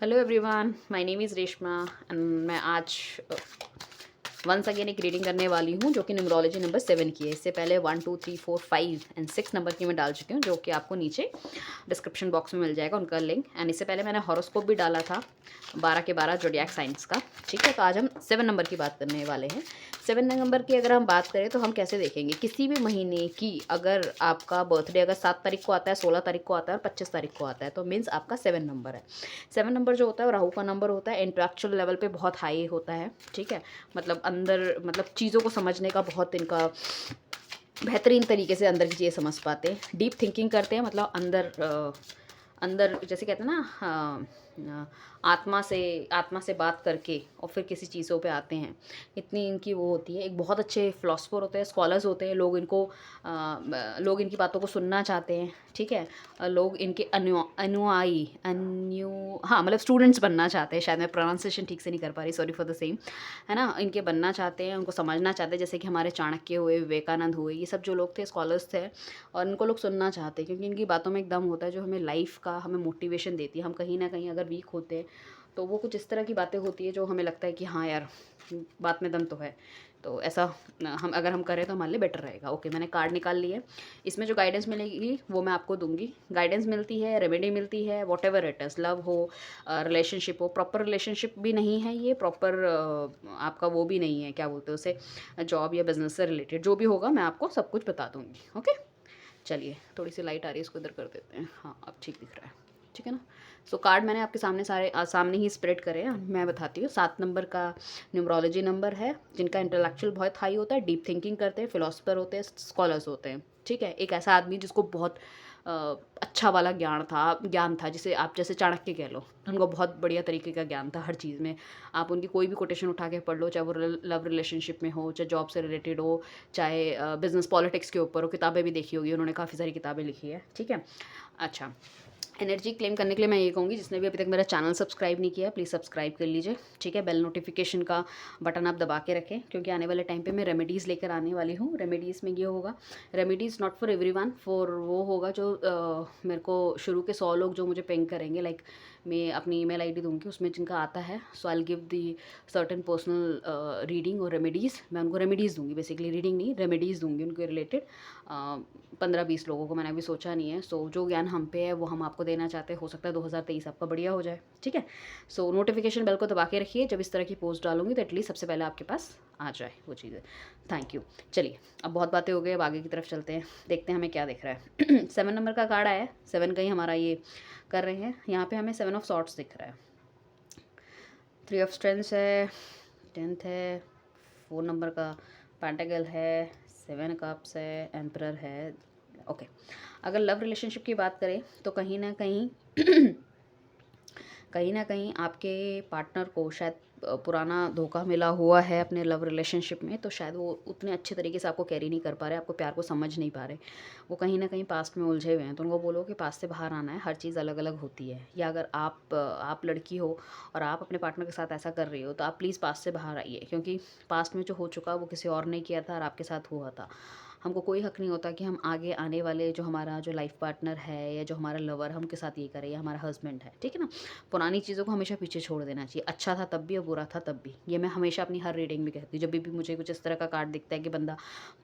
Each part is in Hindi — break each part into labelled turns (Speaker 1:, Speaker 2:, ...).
Speaker 1: Hello everyone, my name is Reshma and मैं आज वंस अगेन एक रीडिंग करने वाली हूँ जो कि न्यूमरोलॉजी नंबर 7 की है। इससे पहले 1 2 3 4 5 एंड 6 नंबर की मैं डाल चुकी हूँ, जो कि आपको नीचे डिस्क्रिप्शन बॉक्स में मिल जाएगा उनका लिंक। एंड इससे पहले मैंने हॉरोस्कोप भी डाला था 12 के 12 जोडियाक साइंस का। ठीक है, तो आज हम 7 नंबर की बात करने वाले हैं। 7 नंबर की अगर हम बात करें तो हम कैसे देखेंगे, किसी भी महीने की अगर आपका बर्थडे अगर 7 तारीख को आता है, 16 तारीख को आता है और 25 तारीख को आता है, तो मीन्स आपका 7 नंबर है। 7 नंबर जो होता है वो राहु का नंबर होता है, इंटेलेक्चुअल लेवल पे बहुत हाई होता है। ठीक है, मतलब अंदर मतलब चीज़ों को समझने का बहुत इनका बेहतरीन तरीके से अंदर की चीज़ें समझ पाते हैं, डीप थिंकिंग करते हैं। मतलब अंदर जैसे कहते हैं ना, आत्मा से बात करके और फिर किसी चीज़ों पे आते हैं, इतनी इनकी वो होती है। एक बहुत अच्छे फिलोसफर होते हैं, स्कॉलर्स होते हैं, लोग इनकी बातों को सुनना चाहते हैं। ठीक है, लोग इनके अनुयायी हाँ मतलब स्टूडेंट्स बनना चाहते हैं। शायद मैं प्रोनाउंसिएशन ठीक से नहीं कर पा रही, सॉरी फॉर द सेम। है ना, इनके बनना चाहते हैं, उनको समझना चाहते हैं, जैसे कि हमारे चाणक्य हुए, विवेकानंद हुए, ये सब जो लोग थे स्कॉलर्स थे और इनको लोग सुनना चाहते हैं क्योंकि इनकी बातों में एक दम होता है जो हमें लाइफ का हमें मोटिवेशन देती है। हम कहीं ना कहीं अगर वीक होते हैं तो वो कुछ इस तरह की बातें होती है जो हमें लगता है कि हाँ यार, बात में दम तो है। तो ऐसा हम करें तो हमारे लिए बेटर रहेगा। ओके, मैंने कार्ड निकाल लिए। इसमें जो गाइडेंस मिलेगी वो मैं आपको दूंगी। गाइडेंस मिलती है, रेमेडी मिलती है, what ever it is, love हो, रिलेशनशिप हो। प्रॉपर रिलेशनशिप भी नहीं है ये, प्रॉपर आपका वो भी नहीं है, क्या बोलते हैं उसे, जॉब या बिजनेस से रिलेटेड जो भी होगा मैं आपको सब कुछ बता दूंगी। ओके, चलिए थोड़ी सी लाइट आ रही है, इसको इधर कर देते हैं। हाँ, अब ठीक दिख रहा है। ठीक है ना। सो कार्ड मैंने आपके सामने सामने ही स्प्रेड करे हैं। मैं बताती हूँ। 7 नंबर का न्यूमरोलॉजी नंबर है, जिनका इंटेलेक्चुअल बहुत हाई होता है, डीप थिंकिंग करते हैं, फिलोसफर होते हैं, स्कॉलर्स होते हैं। ठीक है, एक ऐसा आदमी जिसको बहुत अच्छा वाला ज्ञान था, जिसे आप जैसे चाणक्य कह लो, उनको बहुत बढ़िया तरीके का ज्ञान था हर चीज़ में। आप उनकी कोई भी कोटेशन उठा के पढ़ लो, चाहे वो लव रिलेशनशिप में हो, चाहे जॉब से रिलेटेड हो, चाहे बिजनेस पॉलिटिक्स के ऊपर हो। किताबें भी देखी होगी उन्होंने, काफ़ी सारी किताबें लिखी है। ठीक है, अच्छा। एनर्जी क्लेम करने के लिए मैं ये कहूँगी, जिसने भी अभी तक मेरा चैनल सब्सक्राइब नहीं किया प्लीज़ सब्सक्राइब कर लीजिए। ठीक है, बेल नोटिफिकेशन का बटन आप दबा के रखें, क्योंकि आने वाले टाइम पे मैं रेमेडीज़ लेकर आने वाली हूँ। रेमेडीज़ में ये होगा, remedies not for everyone, for वो होगा जो मेरे को शुरू के 100 लोग जो मुझे पिंग करेंगे। लाइक मैं अपनी ईमेल आईडी दूंगी, उसमें जिनका आता है, so I give the certain personal reading और रेमेडीज़। मैं उनको रेमेडीज़ दूंगी, बेसिकली रीडिंग नहीं, रेमेडीज़ दूंगी उनके रिलेटेड। 15-20 लोगों को मैंने अभी सोचा नहीं है। सो जो ज्ञान हम पे है वो हम आपको देना चाहते हैं। हो सकता है 2023 आपका बढ़िया हो जाए। ठीक है, सो नोटिफिकेशन बेल को दबा के रखिए, जब इस तरह की पोस्ट डालूंगी तो एटलीस्ट सबसे पहले आपके पास आ जाए वो चीज़ें। Thank you. चलिए, अब बहुत बातें हो गई, अब आगे की तरफ चलते हैं, देखते हैं हमें क्या दिख रहा है। 7 नंबर का कार्ड आया है, 7 का ही हमारा ये कर रहे हैं। यहाँ पे हमें 7 ऑफ सॉर्ट्स दिख रहा है, 3 ऑफ स्ट्रेंथ्स है, 10th है, 4 नंबर का पेंटाकल है, 7 कप्स है, एम्परर है। ओके, अगर लव रिलेशनशिप की बात करें तो कहीं ना कहीं कहीं ना कहीं आपके पार्टनर को शायद पुराना धोखा मिला हुआ है अपने लव रिलेशनशिप में, तो शायद वो उतने अच्छे तरीके से आपको कैरी नहीं कर पा रहे, आपको प्यार को समझ नहीं पा रहे। वो कहीं ना कहीं पास्ट में उलझे हुए हैं। तो उनको बोलो कि पास्ट से बाहर आना है, हर चीज़ अलग अलग होती है। या अगर आप लड़की हो और आप अपने पार्टनर के साथ ऐसा कर रही हो, तो आप प्लीज़ पास्ट से बाहर आइए, क्योंकि पास्ट में जो हो चुका वो किसी और ने किया था और आपके साथ हुआ था। हमको कोई हक नहीं होता कि हम आगे आने वाले जो हमारा जो लाइफ पार्टनर है या जो हमारा लवर है उनके साथ ये करें, या हमारा हस्बैंड है। ठीक है ना, पुरानी चीज़ों को हमेशा पीछे छोड़ देना चाहिए। अच्छा था तब भी और बुरा था तब भी, ये मैं हमेशा अपनी हर रीडिंग में कहती हूँ। जब भी मुझे कुछ इस तरह का कार्ड दिखता है कि बंदा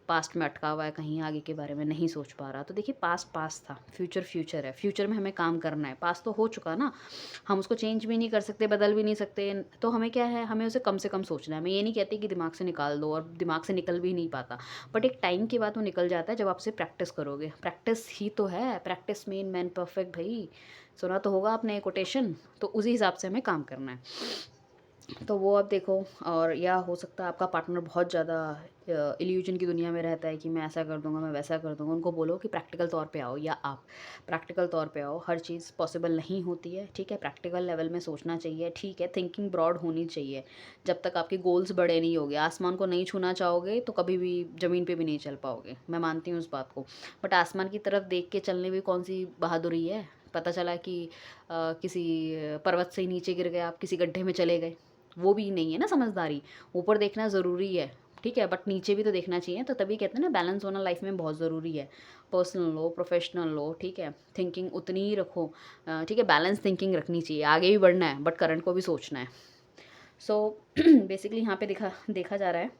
Speaker 1: पास्ट में अटका हुआ है, कहीं आगे के बारे में नहीं सोच पा रहा, तो देखिए पास्ट पास्ट था, फ्यूचर फ्यूचर है। फ्यूचर में हमें काम करना है, पास्ट तो हो चुका ना, हम उसको चेंज भी नहीं कर सकते, बदल भी नहीं सकते। तो हमें क्या है, हमें उसे कम से कम सोचना है। मैं ये नहीं कहती कि दिमाग से निकाल दो, और दिमाग से निकल भी नहीं पाता, बट एक टाइम के बाद वो निकल जाता है जब आप उसे प्रैक्टिस करोगे। प्रैक्टिस ही तो है, प्रैक्टिस मेन मैन परफेक्ट। भाई सुना तो होगा आपने कोटेशन, तो उसी हिसाब से हमें काम करना है। तो वो आप देखो। और या हो सकता है आपका पार्टनर बहुत ज़्यादा इल्यूजन की दुनिया में रहता है कि मैं ऐसा कर दूंगा, मैं वैसा कर दूंगा। उनको बोलो कि प्रैक्टिकल तौर पे आओ, या आप प्रैक्टिकल तौर पे आओ। हर चीज़ पॉसिबल नहीं होती है। ठीक है, प्रैक्टिकल लेवल में सोचना चाहिए। ठीक है, थिंकिंग ब्रॉड होनी चाहिए। जब तक आपके गोल्स बड़े नहीं होंगे, आसमान को नहीं छूना चाहोगे, तो कभी भी ज़मीन पे भी नहीं चल पाओगे। मैं मानती हूँ उस बात को, बट आसमान की तरफ देख के चलने में कौन सी बहादुरी है। पता चला कि किसी पर्वत से ही नीचे गिर गए, आप किसी गड्ढे में चले गए, वो भी नहीं है ना समझदारी। ऊपर देखना ज़रूरी है। ठीक है, बट नीचे भी तो देखना चाहिए। तो तभी कहते हैं ना, बैलेंस होना लाइफ में बहुत ज़रूरी है। पर्सनल लो, प्रोफेशनल लो, ठीक है, थिंकिंग उतनी ही रखो, ठीक है, बैलेंस थिंकिंग रखनी चाहिए। आगे भी बढ़ना है बट करंट को भी सोचना है। सो बेसिकली यहाँ पे देखा जा रहा है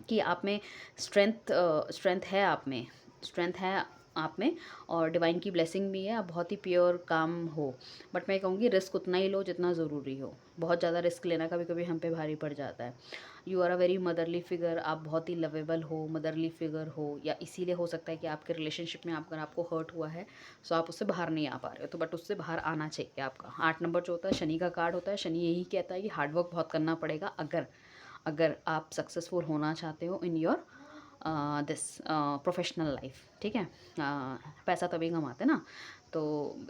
Speaker 1: कि आप में स्ट्रेंथ है, स्ट्रेंथ है आप में, और डिवाइन की ब्लेसिंग भी है। आप बहुत ही प्योर काम हो, बट मैं कहूँगी रिस्क उतना ही लो जितना ज़रूरी हो। बहुत ज़्यादा रिस्क लेना कभी कभी हम पे भारी पड़ जाता है। You are a very motherly figure, आप बहुत ही लवेबल हो, मदरली फिगर हो, या इसीलिए हो सकता है कि आपके रिलेशनशिप में अगर आपको हर्ट हुआ है सो आप उससे बाहर नहीं आ पा रहे हो, तो बट उससे बाहर आना चाहिए आपका। 8 नंबर जो होता है शनि का कार्ड होता है। शनि यही कहता है कि हार्डवर्क बहुत करना पड़ेगा अगर अगर आप सक्सेसफुल होना चाहते हो in your this professional life, ठीक है। पैसा तभी कमाते ना, तो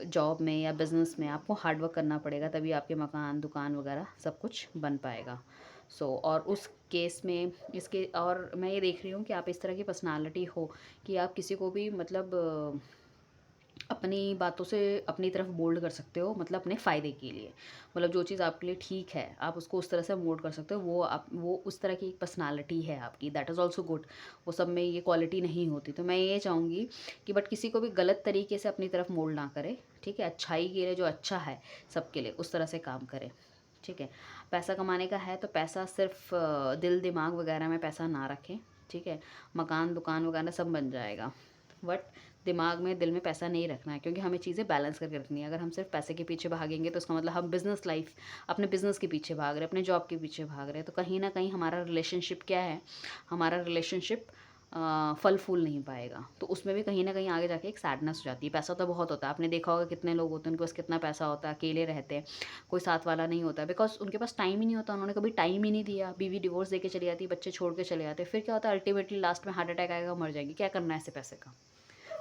Speaker 1: जॉब में या बिज़नेस में आपको हार्ड वर्क करना पड़ेगा, तभी आपके मकान दुकान वगैरह सब कुछ बन पाएगा। और उस केस में इसके, और मैं ये देख रही हूँ कि आप इस तरह की पर्सनालिटी हो कि आप किसी को भी मतलब अपनी बातों से अपनी तरफ मोल्ड कर सकते हो, मतलब अपने फ़ायदे के लिए। मतलब जो चीज़ आपके लिए ठीक है आप उसको उस तरह से मोल्ड कर सकते हो। वो उस तरह की एक पर्सनालिटी है आपकी, दैट इज़ ऑल्सो गुड। वो सब में ये क्वालिटी नहीं होती। तो मैं ये चाहूँगी कि बट किसी को भी गलत तरीके से अपनी तरफ मोल्ड ना करे, ठीक है। अच्छाई के लिए जो अच्छा है सबके लिए उस तरह से काम करे, ठीक है। पैसा कमाने का है तो पैसा सिर्फ दिल दिमाग वगैरह में पैसा ना रखें, ठीक है। मकान दुकान वगैरह सब बन जाएगा, बट दिमाग में दिल में पैसा नहीं रखना है, क्योंकि हमें चीज़ें बैलेंस करके रखनी है। अगर हम सिर्फ पैसे के पीछे भागेंगे तो उसका मतलब हम बिज़नेस लाइफ, अपने बिज़नेस के पीछे भाग रहे हैं, अपने जॉब के पीछे भाग रहे हैं, तो कहीं ना कहीं हमारा रिलेशनशिप क्या है, हमारा रिलेशनशिप फल फूल नहीं पाएगा। तो उसमें भी कहीं ना कहीं आगे जाके एक सैडनेस हो जाती है। पैसा तो बहुत होता है, आपने देखा होगा कितने लोग होते हैं उनके पास कितना पैसा होता है, अकेले रहते हैं, कोई साथ वाला नहीं होता, बिकॉज उनके पास टाइम ही नहीं होता। उन्होंने कभी टाइम ही नहीं दिया। बीवी डिवोर्स दे के चली जाती है, बच्चे छोड़ के चले जाते हैं, फिर क्या होता है, अल्टीमेटली लास्ट में हार्ट अटैक आएगा, मर जाएंगे। क्या करना है ऐसे पैसे का?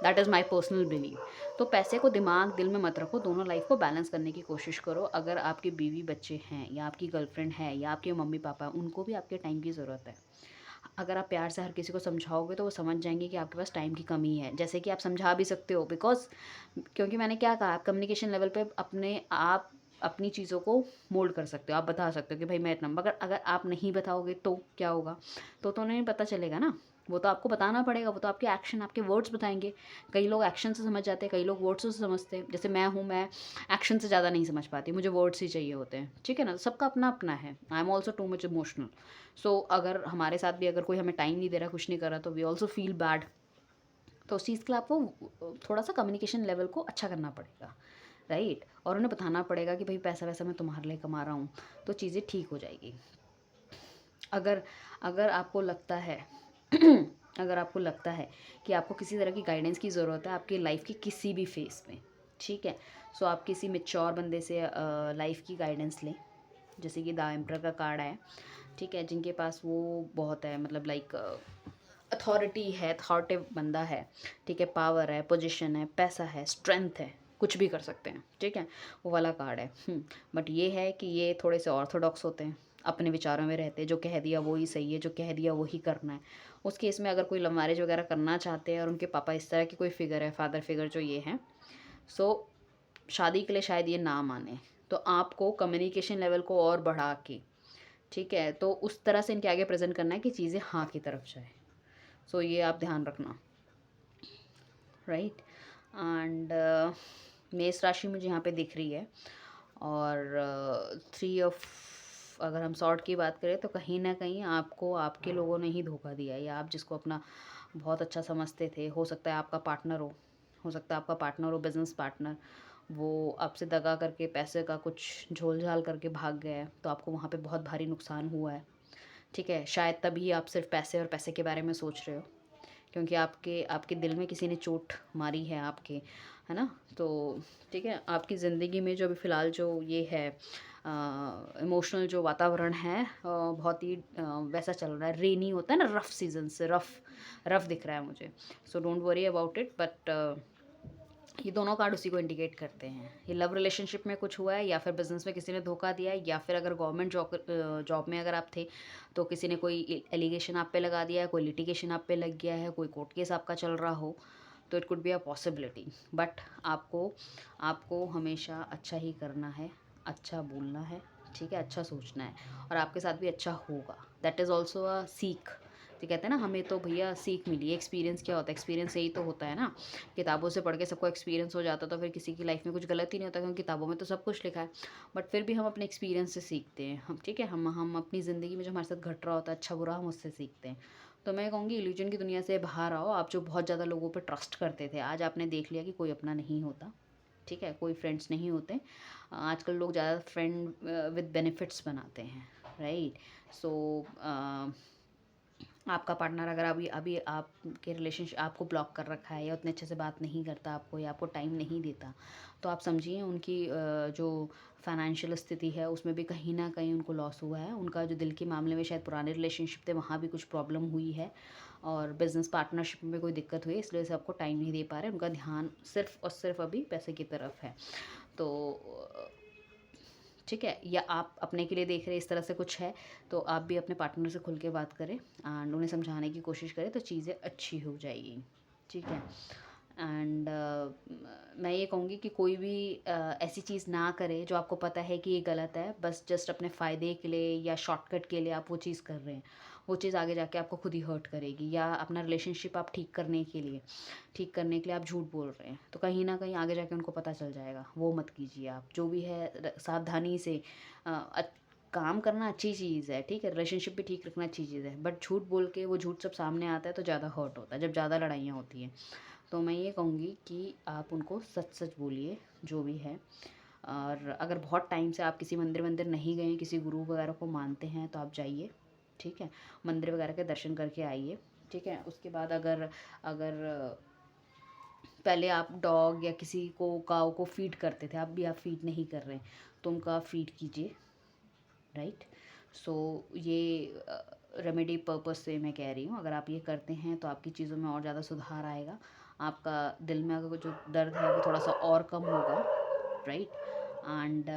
Speaker 1: That is my personal believe. तो पैसे को दिमाग दिल में मत रखो, दोनों लाइफ को बैलेंस करने की कोशिश करो। अगर आपके बीवी बच्चे हैं या आपकी गर्लफ्रेंड है या आपके मम्मी पापा हैं, उनको भी आपके टाइम की ज़रूरत है। अगर आप प्यार से हर किसी को समझाओगे तो वो समझ जाएंगे कि आपके पास टाइम की कमी है। जैसे कि आप समझा भी सकते हो, बिकॉज क्योंकि मैंने क्या कहा, आप कम्युनिकेशन लेवल पे अपने आप अपनी चीज़ों को मोल्ड कर सकते हो। आप बता सकते हो कि भाई मैं इतना, मगर अगर आप नहीं बताओगे तो क्या होगा? तो उन्हें पता चलेगा ना। वो तो आपको बताना पड़ेगा, वो तो आपके एक्शन आपके वर्ड्स बताएंगे। कई लोग एक्शन से समझ जाते हैं, कई लोग वर्ड्स से समझते हैं। जैसे मैं एक्शन से ज़्यादा नहीं समझ पाती, मुझे वर्ड्स ही चाहिए होते हैं, ठीक है ना। सबका अपना अपना है। I am also too much emotional. अगर हमारे साथ भी अगर कोई हमें टाइम नहीं दे रहा, कुछ नहीं कर रहा, तो वी ऑल्सो फील बैड। तो उस चीज़ के लिए आपको थोड़ा सा कम्युनिकेशन लेवल को अच्छा करना पड़ेगा, राइट। और उन्हें बताना पड़ेगा कि भाई पैसा वैसा मैं तुम्हारे लिए कमा रहा हूँ, तो चीज़ें ठीक हो जाएगी। अगर अगर आपको लगता है अगर आपको लगता है कि आपको किसी तरह की गाइडेंस की ज़रूरत है आपकी लाइफ की किसी भी फेस में, ठीक है, आप किसी मेच्योर बंदे से लाइफ की गाइडेंस लें। जैसे कि द एम्परर का कार्ड है, ठीक है, जिनके पास वो बहुत है, मतलब लाइक अथॉरिटी है, अथॉरिटिव बंदा है, ठीक है, पावर है, पोजीशन है, पैसा है, स्ट्रेंथ है, कुछ भी कर सकते हैं, ठीक है, वो वाला कार्ड है। बट ये है कि ये थोड़े से ऑर्थोडॉक्स होते हैं, अपने विचारों में रहते हैं, जो कह दिया वो ही सही है, जो कह दिया वो ही करना है। उस केस में अगर कोई लव मैरिज वगैरह करना चाहते हैं और उनके पापा इस तरह की कोई फिगर है, फादर फिगर जो ये हैं, सो शादी के लिए शायद ये ना माने। तो आपको कम्युनिकेशन लेवल को और बढ़ा के, ठीक है, तो उस तरह से इनके आगे प्रेजेंट करना है कि चीज़ें हाँ की तरफ जाए। ये आप ध्यान रखना, राइट। एंड मेष राशि मुझे यहाँ पे दिख रही है, और 3 ऑफ, अगर हम शॉर्ट की बात करें तो कहीं ना कहीं आपको आपके लोगों ने ही धोखा दिया है, या आप जिसको अपना बहुत अच्छा समझते थे, हो सकता है आपका पार्टनर हो सकता है आपका पार्टनर हो, बिजनेस पार्टनर, वो आपसे दगा करके पैसे का कुछ झोल झाल करके भाग गया है, तो आपको वहाँ पे बहुत भारी नुकसान हुआ है, ठीक है। शायद तभी आप सिर्फ पैसे और पैसे के बारे में सोच रहे हो, क्योंकि आपके आपके दिल में किसी ने चोट मारी है आपके, है ना। तो ठीक है, आपकी ज़िंदगी में जो अभी फ़िलहाल जो ये है इमोशनल जो वातावरण है, बहुत ही वैसा चल रहा है, रेनी होता है ना, रफ़ सीजन से रफ़ दिख रहा है मुझे। Don't worry about it, but ये दोनों कार्ड उसी को इंडिकेट करते हैं। ये लव रिलेशनशिप में कुछ हुआ है, या फिर बिजनेस में किसी ने धोखा दिया है, या फिर अगर गवर्नमेंट जॉब में अगर आप थे तो किसी ने कोई एलिगेशन आप पे लगा दिया है, कोई लिटिगेशन आप पे लग गया है, कोई कोर्ट केस आपका चल रहा हो, तो it could be a possibility. But आपको आपको हमेशा अच्छा ही करना है, अच्छा बोलना है, ठीक है, अच्छा सोचना है, और आपके साथ भी अच्छा होगा। दैट इज़ ऑल्सो अ सीख, तो कहते हैं ना, हमें तो भैया सीख मिली है। एक्सपीरियंस क्या होता है? एक्सपीरियंस यही तो होता है ना, किताबों से पढ़ के सबको एक्सपीरियंस हो जाता तो फिर किसी की लाइफ में कुछ गलत ही नहीं होता, क्योंकि किताबों में तो सब कुछ लिखा है। बट फिर भी हम अपने एक्सपीरियंस से सीखते हैं, हम ठीक है, हम अपनी ज़िंदगी में जो हमारे साथ घट रहा होता है अच्छा बुरा, हम उससे सीखते हैं। तो मैं कहूँगी इल्यूजन की दुनिया से बाहर आओ। आप जो बहुत ज़्यादा लोगों पे ट्रस्ट करते थे, आज आपने देख लिया कि कोई अपना नहीं होता, ठीक है, कोई फ्रेंड्स नहीं होते। आजकल लोग ज़्यादा फ्रेंड विद बेनिफिट्स बनाते हैं, राइट। सो आपका पार्टनर अगर अभी अभी आपके रिलेशनशिप आपको ब्लॉक कर रखा है, या उतने अच्छे से बात नहीं करता आपको, या आपको टाइम नहीं देता, तो आप समझिए उनकी जो फाइनेंशियल स्थिति है उसमें भी कहीं ना कहीं उनको लॉस हुआ है। उनका जो दिल के मामले में शायद पुराने रिलेशनशिप थे, वहाँ भी कुछ प्रॉब्लम हुई है, और बिजनेस पार्टनरशिप में कोई दिक्कत हुई है, इसलिए से आपको टाइम नहीं दे पा रहे। उनका ध्यान सिर्फ और सिर्फ अभी पैसे की तरफ है। तो ठीक है, या आप अपने के लिए देख रहे हैं, इस तरह से कुछ है, तो आप भी अपने पार्टनर से खुल के बात करें एंड उन्हें समझाने की कोशिश करें, तो चीज़ें अच्छी हो जाएगी, ठीक है। एंड मैं ये कहूँगी कि कोई भी ऐसी चीज़ ना करे जो आपको पता है कि ये गलत है, बस जस्ट अपने फ़ायदे के लिए या शॉर्टकट के लिए आप वो चीज़ कर रहे हैं। वो चीज़ आगे जाके आपको खुद ही हर्ट करेगी, या अपना रिलेशनशिप आप ठीक करने के लिए आप झूठ बोल रहे हैं, तो कहीं ना कहीं आगे जाके उनको पता चल जाएगा। वो मत कीजिए आप। जो भी है सावधानी से काम करना अच्छी चीज़ है, ठीक है, रिलेशनशिप भी ठीक रखना अच्छी चीज़ है, बट झूठ बोल के वो झूठ सब सामने आता है तो ज़्यादा हर्ट होता है, जब ज़्यादा लड़ाइयाँ होती हैं। तो मैं ये कहूँगी कि आप उनको सच सच बोलिए जो भी है। और अगर बहुत टाइम से आप किसी मंदिर वंदिर नहीं गए, किसी गुरु वगैरह को मानते हैं, तो आप जाइए, ठीक है, मंदिर वगैरह के दर्शन करके आइए, ठीक है। उसके बाद अगर अगर पहले आप डॉग या किसी को काऊ को फीड करते थे, अब भी आप फीड नहीं कर रहे हैं, तो उनका फीड कीजिए, राइट। सो ये रेमेडी पर्पस से मैं कह रही हूँ, अगर आप ये करते हैं तो आपकी चीज़ों में और ज़्यादा सुधार आएगा। आपका दिल में अगर जो दर्द है वो थोड़ा सा और कम होगा, राइट। एंड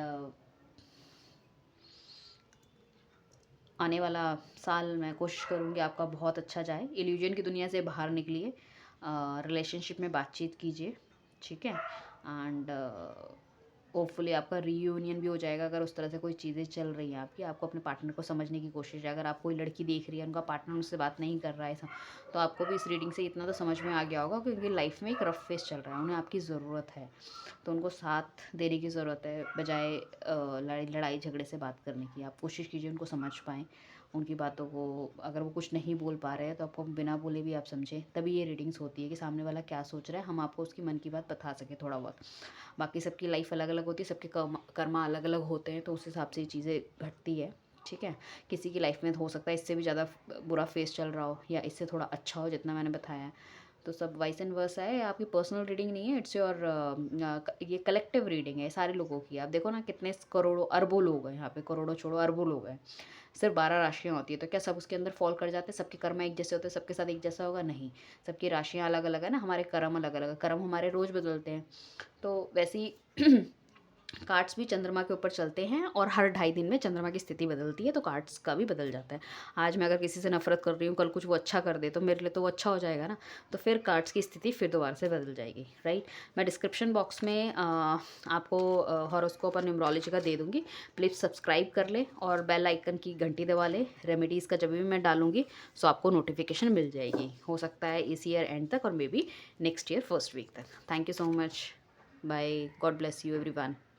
Speaker 1: आने वाला साल मैं कोशिश करूँगी आपका बहुत अच्छा जाए। इल्यूजन की दुनिया से बाहर निकलिए, रिलेशनशिप में बातचीत कीजिए, ठीक है। एंड होपफुली आपका रीयूनियन भी हो जाएगा। अगर उस तरह से कोई चीज़ें चल रही हैं आपकी, आपको अपने पार्टनर को समझने की कोशिश है। अगर आप कोई लड़की देख रही है, उनका पार्टनर उससे बात नहीं कर रहा है, तो आपको भी इस रीडिंग से इतना तो समझ में आ गया होगा कि उनकी लाइफ में एक रफ फेस चल रहा है, उन्हें आपकी ज़रूरत है, तो उनको साथ देने की ज़रूरत है, बजाय लड़ाई झगड़े से बात करने की। आप कोशिश कीजिए उनको समझ पाएँ, उनकी बातों को। अगर वो कुछ नहीं बोल पा रहे हैं तो आपको बिना बोले भी आप समझें, तभी ये रीडिंग्स होती है कि सामने वाला क्या सोच रहा है, हम आपको उसकी मन की बात बता सकें थोड़ा बहुत। बाकी सबकी लाइफ अलग अलग होती है, सबके कर्मा अलग अलग होते हैं, तो उस हिसाब से ये चीज़ें घटती है, ठीक है। किसी की लाइफ में हो सकता है इससे भी ज़्यादा बुरा फेस चल रहा हो, या इससे थोड़ा अच्छा हो जितना मैंने बताया है। तो सब वाइस एंड वर्सा है, आपकी पर्सनल रीडिंग नहीं है, इट्स योर ये कलेक्टिव रीडिंग है सारे लोगों की। आप देखो ना, कितने करोड़ों अरबों लोग हैं यहाँ पे, करोड़ों छोड़ो अरबों लोग हैं, सिर्फ 12 राशियाँ होती है, तो क्या सब उसके अंदर फॉल कर जाते हैं? सबके कर्म एक जैसे होते हैं, सबके साथ एक जैसा होगा? नहीं, सबकी राशियाँ अलग अलग है ना, हमारे कर्म अलग अलग है, कर्म हमारे रोज़ बदलते हैं। तो वैसे ही कार्ड्स भी चंद्रमा के ऊपर चलते हैं, और हर 2.5 दिन में चंद्रमा की स्थिति बदलती है, तो कार्ड्स का भी बदल जाता है। आज मैं अगर किसी से नफरत कर रही हूँ, कल कुछ वो अच्छा कर दे, तो मेरे लिए तो वो अच्छा हो जाएगा ना, तो फिर कार्ड्स की स्थिति फिर दोबारा से बदल जाएगी, राइट। मैं डिस्क्रिप्शन बॉक्स में आपको हॉरोस्कोप और न्यूमरोलॉजी का दे दूँगी, प्लीज़ सब्सक्राइब कर ले और बेल आइकन की घंटी दबा ले। रेमेडीज़ का जब भी मैं डालूँगी सो आपको नोटिफिकेशन मिल जाएगी, हो सकता है इस ईयर एंड तक, और maybe next year first week तक। Thank you so much, bye, God bless you everyone.